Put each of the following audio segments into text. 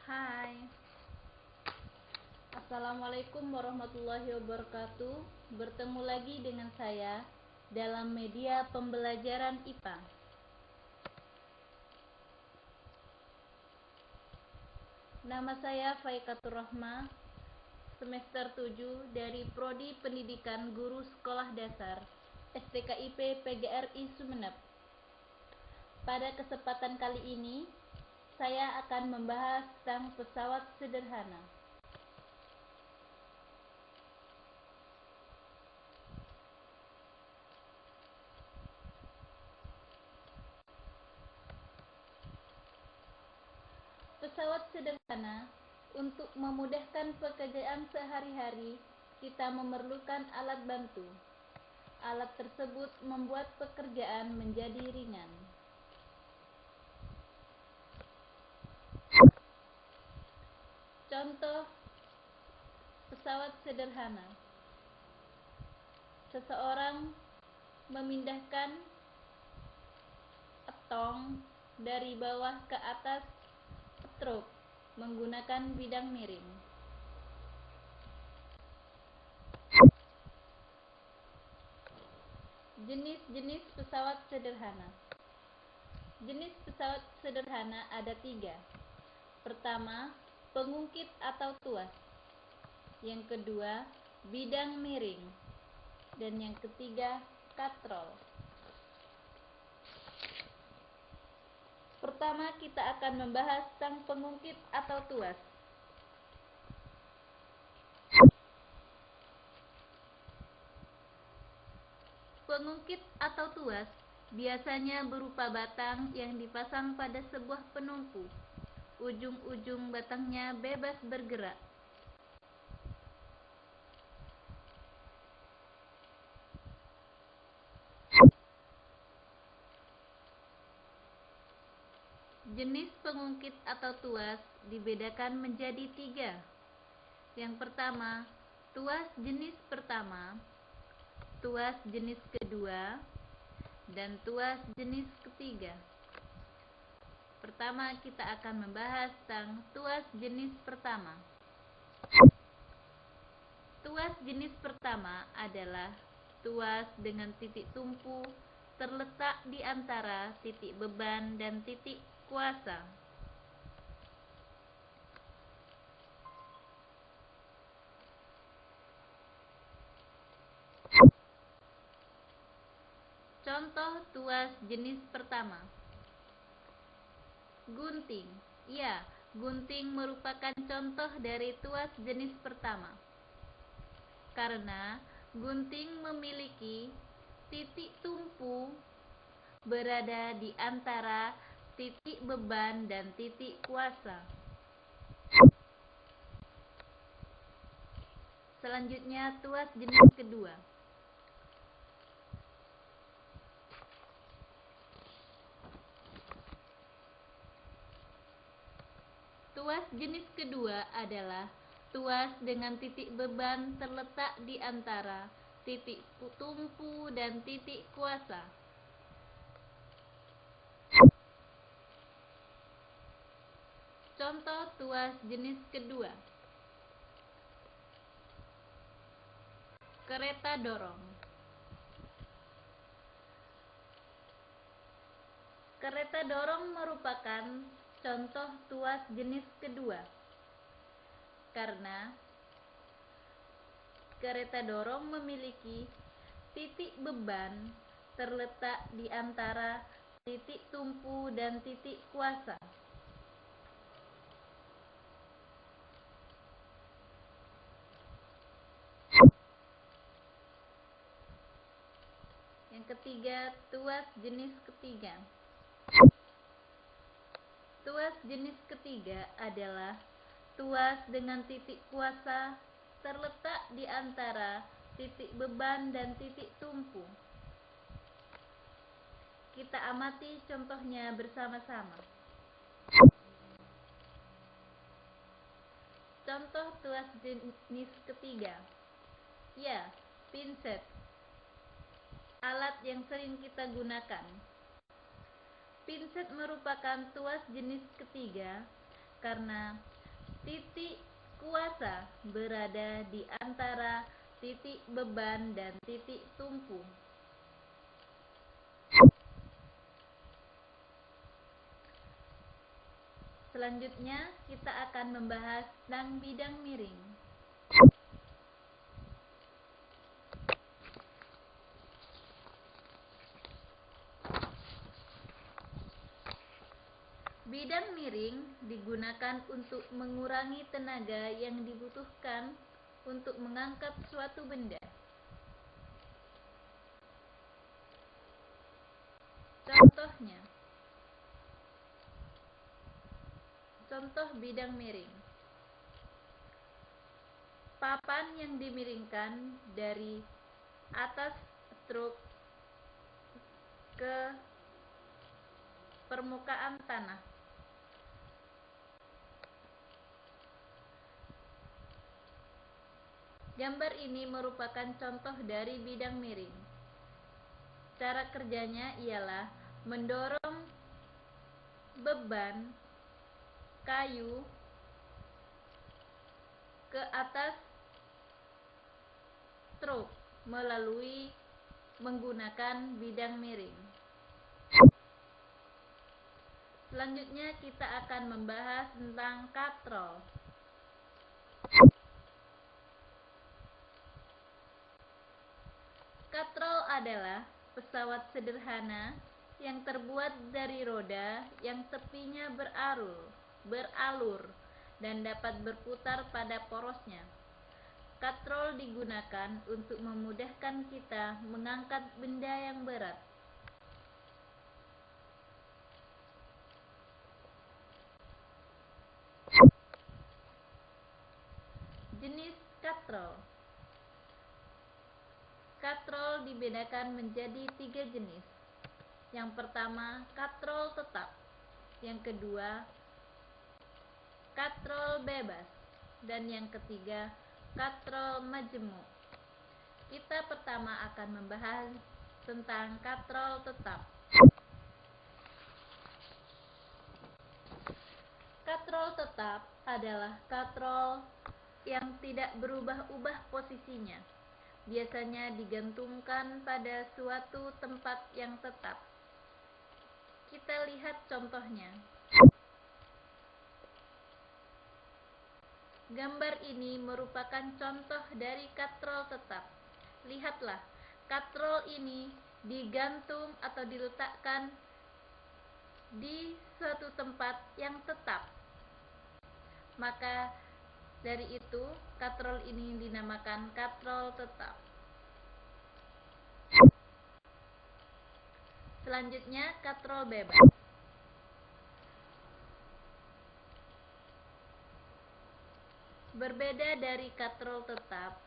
Hai, Assalamualaikum warahmatullahi wabarakatuh. Bertemu lagi dengan saya dalam media pembelajaran IPA. Nama saya Faikatur Rahma, semester 7 dari Prodi Pendidikan Guru Sekolah Dasar STKIP PGRI Sumeneb. Pada kesempatan kali ini, saya akan membahas tentang pesawat sederhana. Pesawat sederhana. Untuk memudahkan pekerjaan sehari-hari, kita memerlukan alat bantu. Alat tersebut membuat pekerjaan menjadi ringan. Contoh pesawat sederhana. Seseorang memindahkan tong dari bawah ke atas truk menggunakan bidang miring. Jenis-jenis pesawat sederhana. Jenis pesawat sederhana ada 3. Pertama, pengungkit atau tuas. Yang kedua, bidang miring. Dan yang ketiga, katrol. Pertama, kita akan membahas tentang pengungkit atau tuas. Pengungkit atau tuas biasanya berupa batang yang dipasang pada sebuah penumpu. Ujung-ujung batangnya bebas bergerak. Jenis pengungkit atau tuas dibedakan menjadi 3. Yang pertama, tuas jenis pertama, tuas jenis kedua, dan tuas jenis ketiga. Pertama, kita akan membahas tentang tuas jenis pertama. Tuas jenis pertama adalah tuas dengan titik tumpu terletak di antara titik beban dan titik kuasa. Contoh tuas jenis pertama. Gunting. Ya, gunting merupakan contoh dari tuas jenis pertama. Karena gunting memiliki titik tumpu berada di antara titik beban dan titik kuasa. Selanjutnya, tuas jenis kedua. Tuas jenis kedua adalah tuas dengan titik beban terletak di antara titik tumpu dan titik kuasa. Contoh tuas jenis kedua. Kereta dorong. Kereta dorong merupakan contoh tuas jenis kedua. Karena kereta dorong memiliki titik beban terletak di antara titik tumpu dan titik kuasa. Yang ketiga, tuas jenis ketiga. Tuas jenis ketiga adalah tuas dengan titik kuasa terletak di antara titik beban dan titik tumpu. Kita amati contohnya bersama-sama. Contoh tuas jenis ketiga. Ya, pinset. Alat yang sering kita gunakan. Pinset merupakan tuas jenis ketiga karena Titik kuasa berada di antara titik beban dan titik tumpu. Selanjutnya, kita akan membahas tentang bidang miring. Bidang miring digunakan untuk mengurangi tenaga yang dibutuhkan untuk mengangkat suatu benda. Contohnya, contoh bidang miring. Papan yang dimiringkan dari atas truk ke permukaan tanah. Gambar ini merupakan contoh dari bidang miring. Cara kerjanya ialah mendorong beban kayu ke atas truk melalui menggunakan bidang miring. Selanjutnya kita akan membahas tentang katrol. Katrol adalah pesawat sederhana yang terbuat dari roda yang tepinya beralur dan dapat berputar pada porosnya. Katrol digunakan untuk memudahkan kita mengangkat benda yang berat. Jenis katrol. Katrol dibedakan menjadi 3 jenis. Yang pertama, katrol tetap. Yang kedua, katrol bebas. Dan yang ketiga, katrol majemuk. Kita pertama akan membahas tentang katrol tetap. Katrol tetap adalah katrol yang tidak berubah-ubah posisinya. Biasanya digantungkan pada suatu tempat yang tetap. Kita lihat contohnya. Gambar ini merupakan contoh dari katrol tetap. Lihatlah, katrol ini digantung atau diletakkan di suatu tempat yang tetap. Maka dari itu, katrol ini dinamakan katrol tetap. Selanjutnya, katrol bebas. Berbeda dari katrol tetap,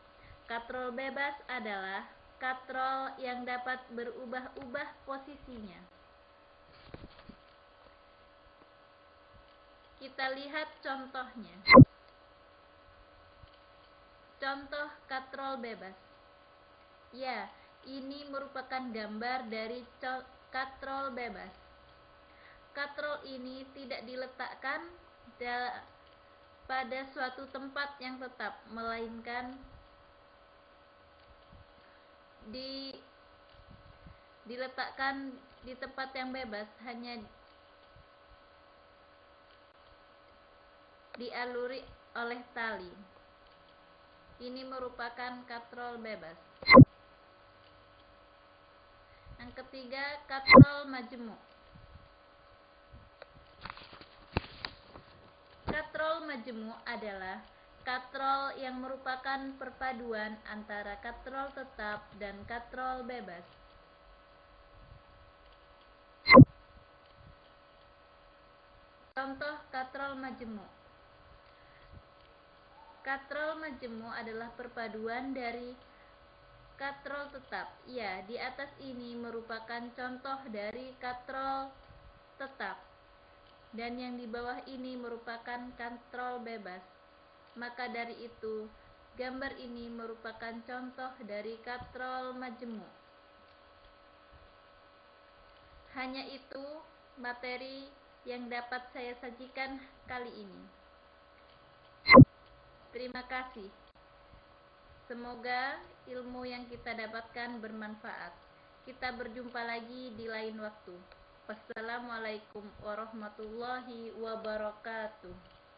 katrol bebas adalah katrol yang dapat berubah-ubah posisinya. Kita lihat contohnya. Contoh katrol bebas. Ya, ini merupakan gambar dari katrol bebas. Katrol ini tidak diletakkan pada suatu tempat yang tetap, melainkan diletakkan di tempat yang bebas, hanya dialuri oleh tali. Ini merupakan katrol bebas. Yang ketiga, katrol majemuk. Katrol majemuk adalah katrol yang merupakan perpaduan antara katrol tetap dan katrol bebas. Contoh katrol majemuk. Katrol majemuk adalah perpaduan dari katrol tetap. Ya, di atas ini merupakan contoh dari katrol tetap. Dan yang di bawah ini merupakan katrol bebas. Maka dari itu, gambar ini merupakan contoh dari katrol majemuk. Hanya itu materi yang dapat saya sajikan kali ini. Terima kasih. Semoga ilmu yang kita dapatkan bermanfaat. Kita berjumpa lagi di lain waktu. Wassalamualaikum warahmatullahi wabarakatuh.